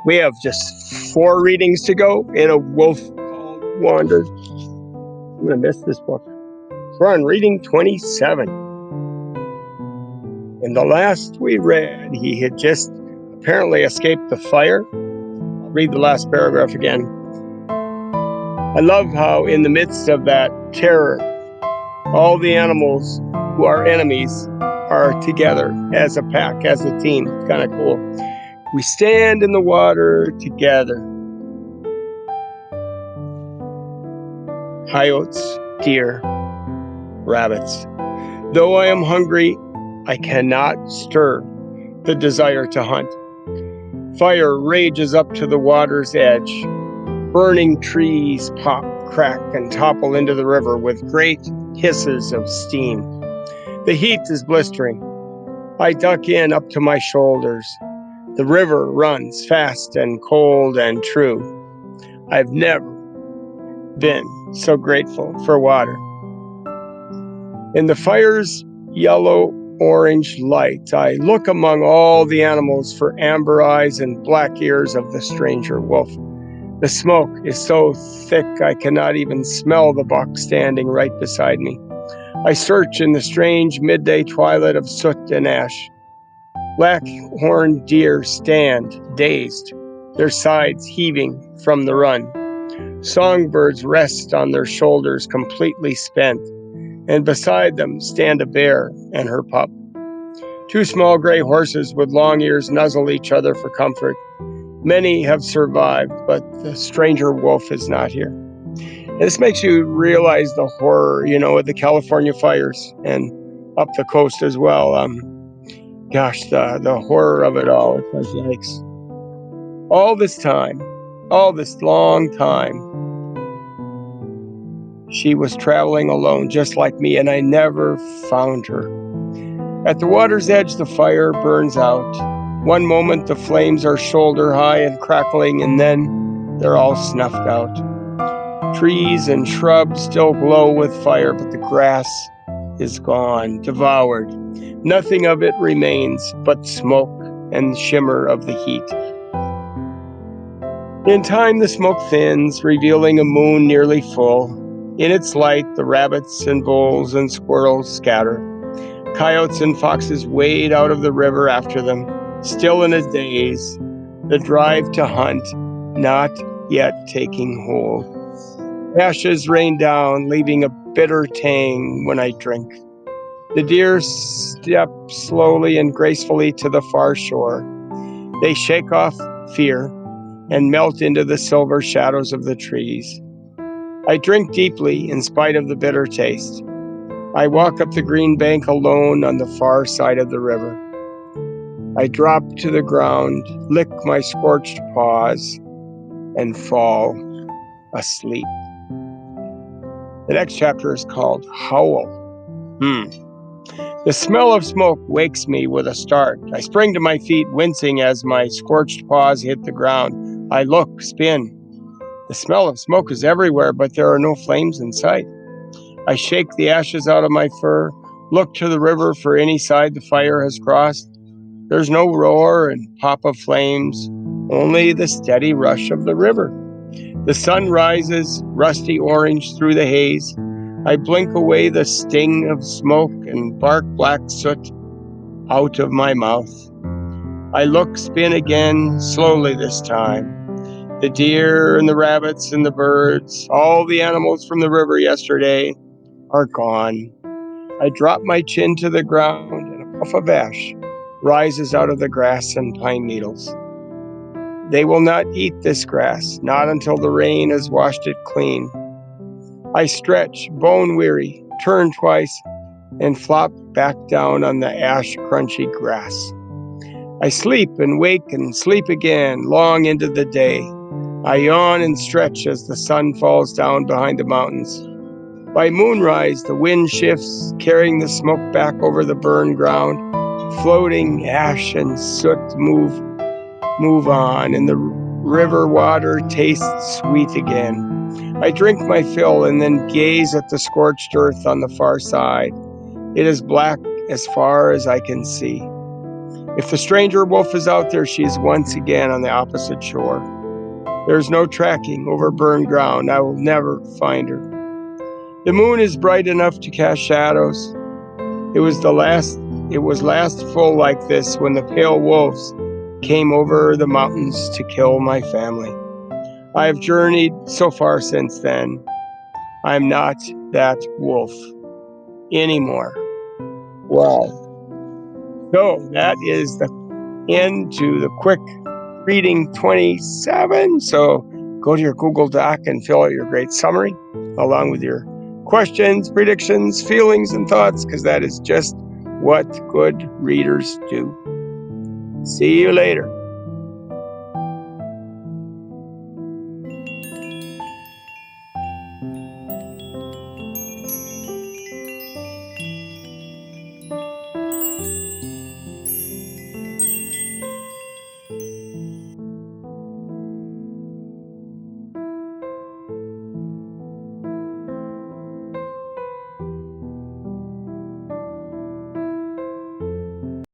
We have just 4 readings to go in A Wolf Called Wander. I'm going to miss this book. We're on reading 27. In the last we read, he had just apparently escaped the fire. I'll read the last paragraph again. I love how in the midst of that terror, all the animals who are enemies are together as a pack, as a team. It's kind of cool. We stand in the water together. Coyotes, deer, rabbits. Though I am hungry, I cannot stir the desire to hunt. Fire rages up to the water's edge. Burning trees pop, crack, and topple into the river with great hisses of steam. The heat is blistering. I duck in up to my shoulders. The river runs fast and cold and true. I've never been so grateful for water. In the fire's yellow-orange light, I look among all the animals for amber eyes and black ears of the stranger wolf. The smoke is so thick I cannot even smell the buck standing right beside me. I search in the strange midday twilight of soot and ash. Black-horned deer stand, dazed, their sides heaving from the run. Songbirds rest on their shoulders, completely spent, and beside them stand a bear and her pup. 2 small gray horses with long ears nuzzle each other for comfort. Many have survived, but the stranger wolf is not here. And this makes you realize the horror, of the California fires and up the coast as well. The horror of it all. It's like, yikes. All this long time, she was traveling alone, just like me, and I never found her. At the water's edge, the fire burns out. One moment, the flames are shoulder high and crackling, and then they're all snuffed out. Trees and shrubs still glow with fire, but the grass is gone, devoured. Nothing of it remains but smoke and the shimmer of the heat. In time, the smoke thins, revealing a moon nearly full. In its light, the rabbits and bulls and squirrels scatter. Coyotes and foxes wade out of the river after them, still in a daze, the drive to hunt not yet taking hold. Ashes rain down, leaving a bitter tang when I drink. The deer step slowly and gracefully to the far shore. They shake off fear and melt into the silver shadows of the trees. I drink deeply in spite of the bitter taste. I walk up the green bank alone on the far side of the river. I drop to the ground, lick my scorched paws, and fall asleep. The next chapter is called Howl. The smell of smoke wakes me with a start. I spring to my feet, wincing as my scorched paws hit the ground. I look, spin. The smell of smoke is everywhere, but there are no flames in sight. I shake the ashes out of my fur, look to the river for any side the fire has crossed. There's no roar and pop of flames, only the steady rush of the river. The sun rises, rusty orange through the haze. I blink away the sting of smoke and bark black soot out of my mouth. I look, spin again, slowly this time. The deer and the rabbits and the birds, all the animals from the river yesterday, are gone. I drop my chin to the ground, and a puff of ash rises out of the grass and pine needles. They will not eat this grass, not until the rain has washed it clean. I stretch, bone weary, turn twice, and flop back down on the ash-crunchy grass. I sleep and wake and sleep again, long into the day. I yawn and stretch as the sun falls down behind the mountains. By moonrise, the wind shifts, carrying the smoke back over the burned ground. Floating ash and soot move on, and the river water tastes sweet again. I drink my fill and then gaze at the scorched earth on the far side. It is black as far as I can see. If the stranger wolf is out there, she is once again on the opposite shore. There is no tracking over burned ground. I will never find her. The moon is bright enough to cast shadows. It was last full like this when the pale wolves came over the mountains to kill my family. I have journeyed so far since then. I am not that wolf anymore. Well, so that is the end to the quick reading 27. So go to your Google Doc and fill out your great summary along with your questions, predictions, feelings, and thoughts, because that is just what good readers do. See you later.